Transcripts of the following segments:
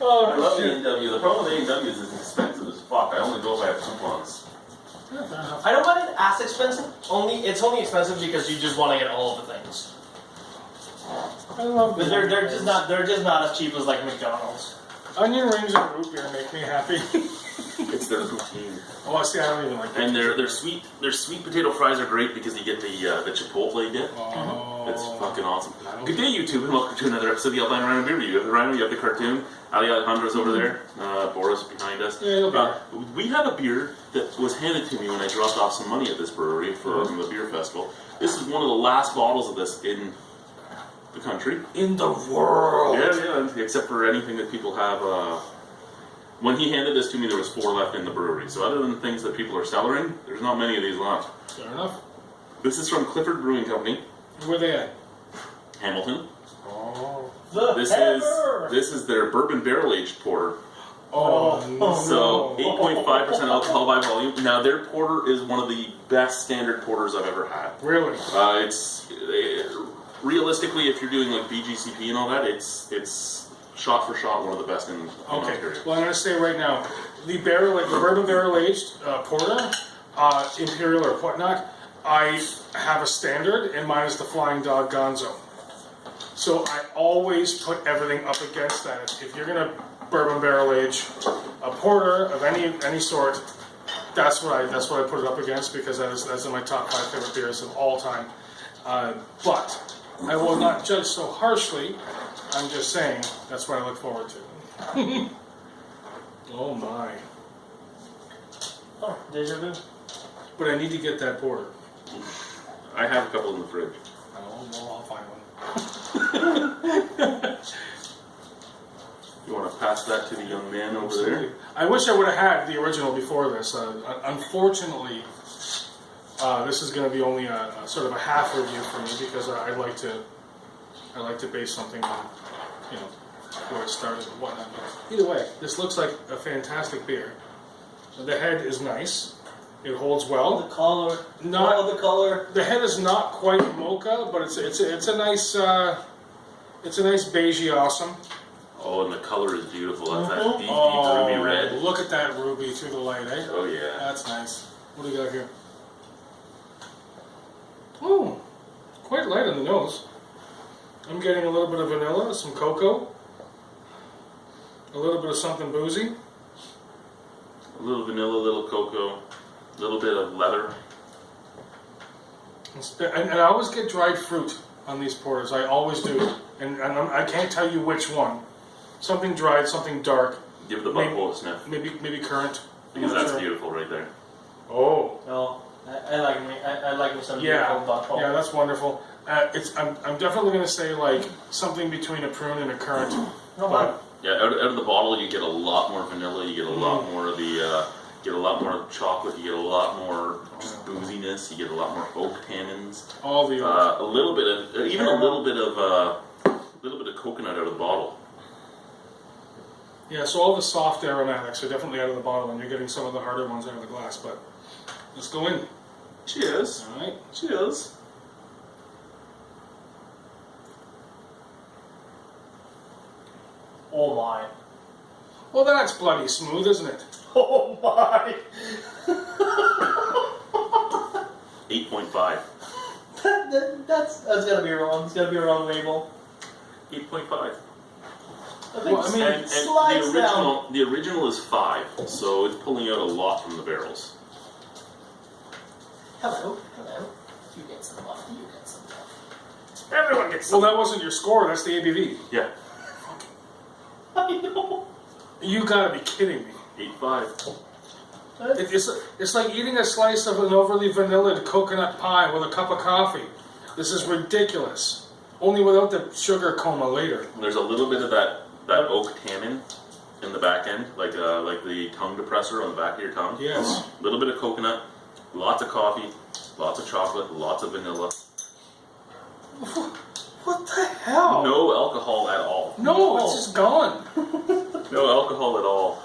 Oh, I love the shit. A&W. The problem with A&W is it's expensive as fuck. I only go if I have coupons. Yeah, fair enough. I don't find it as expensive. It's only expensive because you just want to get all of the things. I love But they're just not as cheap as like McDonald's. Onion rings and root beer make me happy. It's their poutine. Oh, see, I don't even like that. And their sweet potato fries are great because you get the chipotle dip. Oh. It's fucking awesome. Good day, YouTube, and welcome to another episode of the Albino Rhino beer review. You have the Rhino, you have the cartoon. Ali Alejandro's over there. Boris behind us. Yeah, we had a beer that was handed to me when I dropped off some money at this brewery for the beer festival. This is one of the last bottles of this in the country. In the world. Yeah, except for anything that people have. When he handed this to me, there was 4 left in the brewery. So other than things that people are cellaring, there's not many of these left. Fair enough. This is from Clifford Brewing Company, Where they at? Hamilton. Oh. This is their bourbon barrel aged porter. Oh, no. So 8.5% alcohol by volume. Now their porter is one of the best standard porters I've ever had. Really? Realistically, if you're doing like BGCP and all that, it's shot for shot one of the best in Ontario. Well, I'm going to say right now, the bourbon barrel aged porter, imperial or whatnot, I have a standard, and mine is the Flying Dog Gonzo. So I always put everything up against that. If you're going to bourbon barrel age a porter of any sort, that's what I put it up against, because that's in my top 5 favorite beers of all time. But I will not judge so harshly. I'm just saying that's what I look forward to. Oh my! Oh, deja vu. But I need to get that porter. I have a couple in the fridge. Oh, well, I'll find one. You want to pass that to the young man over there? I wish I would have had the original before this. Unfortunately, this is going to be only a sort of a half review for me, because I like to base something on, where it started and whatnot. But either way, this looks like a fantastic beer. The head is nice. It holds well. The color. The color. The head is not quite mocha, but it's a nice beigey awesome. Oh, and the color is beautiful. That's that deep ruby red. Look at that ruby through the light, eh? Oh yeah. That's nice. What do we got here? Oh, quite light on the nose. I'm getting a little bit of vanilla, some cocoa, a little bit of something boozy. A little vanilla, a little cocoa, a little bit of leather. And I always get dried fruit on these porters. I always do. And I can't tell you which one. Something dried, something dark. Give the butthole a sniff. Maybe currant. Because that's beautiful right there. Oh. Oh, I like me some beautiful butthole. Yeah, that's wonderful. I'm definitely going to say like something between a prune and a currant. Oh, wow. Yeah, out of the bottle you get a lot more vanilla. You get a lot more of the. You get a lot more chocolate. You get a lot more just booziness. You get a lot more oak tannins. All the oak. A little bit of even a little bit of coconut out of the bottle. Yeah, so all the soft aromatics are definitely out of the bottle, and you're getting some of the harder ones out of the glass. But let's go in. Cheers. All right. Cheers. Oh my. Well, that's bloody smooth, isn't it? Oh my. 8.5. That's gotta be wrong. It's gotta be a wrong label. 8.5. I think Well, I mean, And slides down. the original is 5, so it's pulling out a lot from the barrels. Hello. You get some love. You get some love. Everyone gets Well, that wasn't your score. That's the ABV. Yeah. I know. You gotta be kidding me. 8.5. It's like eating a slice of an overly vanillaed coconut pie with a cup of coffee. This is ridiculous. Only without the sugar coma later. There's a little bit of that oak tannin in the back end, like the tongue depressor on the back of your tongue. Yes. A little bit of coconut, lots of coffee, lots of chocolate, lots of vanilla. What the hell? No alcohol at all. No, it's just gone. No alcohol at all.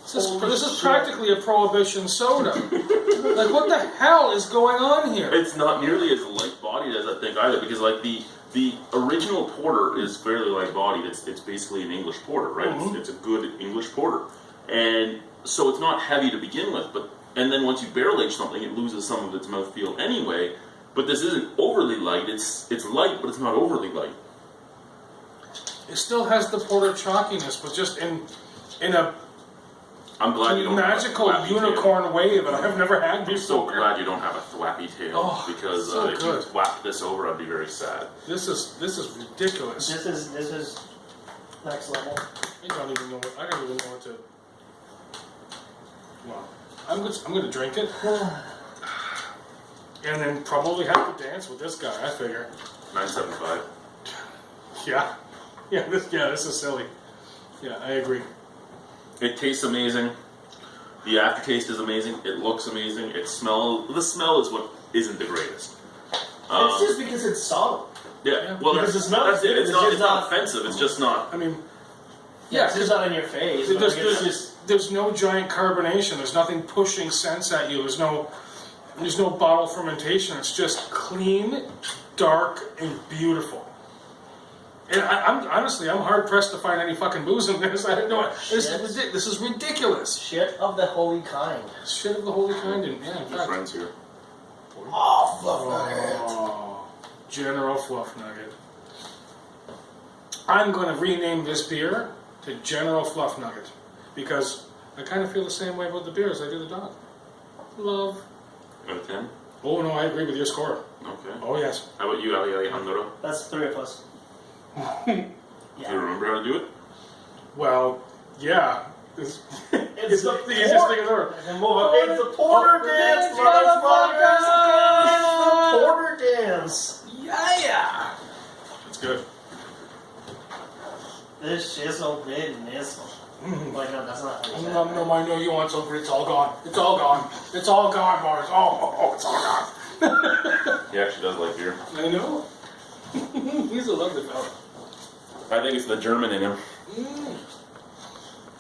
This is practically a prohibition soda. Like, what the hell is going on here? It's not nearly as light-bodied as I think either, because like the the original porter is fairly light bodied. It's basically an English porter, right? It's a good English porter, and so it's not heavy to begin with. And then once you barrel age something, it loses some of its mouthfeel anyway. But this isn't overly light. It's light, but it's not overly light. It still has the porter chalkiness, but just in a I'm glad you don't magical have a thwappy unicorn tail. way that I've never had before. I'm so glad you don't have a thwappy tail, Oh, because so if good. you whacked this over, I'd be very sad. This is ridiculous. This is next level. I don't even know what to. Well, I'm going to drink it, and then probably have to dance with this guy. I figure. 975. Yeah, this is silly. Yeah, I agree. It tastes amazing. The aftertaste is amazing. It looks amazing. The smell is what isn't the greatest. It's just because it's solid. Yeah. Well, Because that's the smell that's is it. good. It's It's not. just It's not not- offensive. It's just not. I mean, Yeah, yeah, it's just not in your face. But there's, like, it's just there's no giant carbonation. There's nothing pushing scents at you. There's no bottle fermentation. It's just clean, dark, and beautiful. And I'm honestly, I'm hard pressed to find any fucking booze in this. I don't know. This is ridiculous. shit of the holy kind. Shit of the holy kind. And yeah, in My fact. friends here. Oh, fluff nugget. Oh, General Fluff Nugget. I'm going to rename this beer to General Fluff Nugget because I kind of feel the same way about the beer as I do the dog. Love. Out of 10. Oh no, I agree with your score. Okay. Oh yes. How about you, Alejandro? That's 3 of us. Do you remember how to do it? Well, yeah. It's It's the the easiest thing ever. It's the porter dance, motherfuckers! It's the porter dance. Yeah. It's good. This shizzle business. Wait, no, that's not how you say it. No, I know you want some, but it's all gone. It's all gone. It's all gone, Boris. Oh, it's all gone. He actually does like beer. I know. He's a lovely fella. I think it's the German in him.